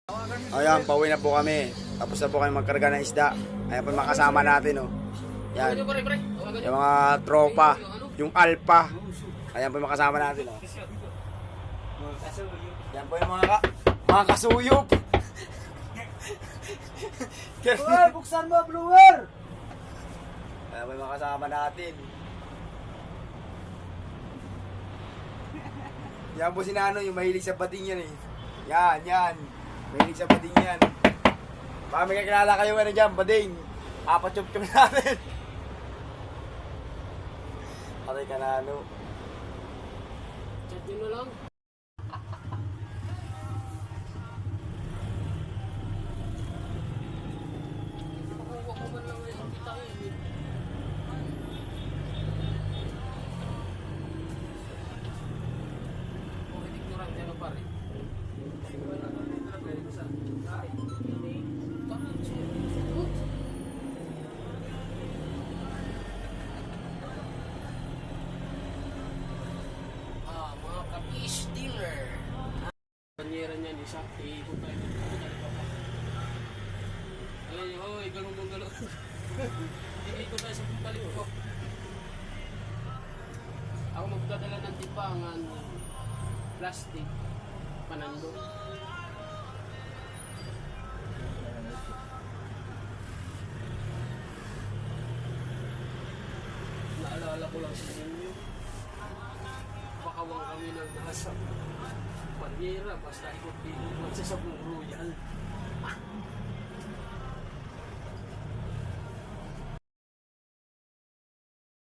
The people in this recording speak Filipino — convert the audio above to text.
Ayan, pauwi na po kami. Tapos na po kami magkarga ng isda. Ayan po yung mga kasama natin, oh. Yan. Yung mga tropa. Yung alpha. Ayan po yung mga kasama natin, oh. Yan po yung mga kasuyop. Blower, buksan mo, blower! Ayan po yung mga kasama natin. Yan po si Nano, yung mahilig sa bading yan, eh. Yan. Mahilig sa bading yan. Baka may kakilala kayo ano dyan, bading. Apat-chup-chup natin. Patay ka, Nano. Chat yun na lang. Makuha ko man lang yung kita eh. Kung ignorant ano pa rin. Mga kapish dealer. Banyera niyan, isa. Iikot tayo. Ayan yun, hoy, galong-galong. Iikot tayo sa balik ko. Ako magdadala ng tipangan, plastic, panando. Naalala ko lang sa inyo. Pakawang kami ng nasa Panyera, basta ikot-ikot sa Sabong Royal.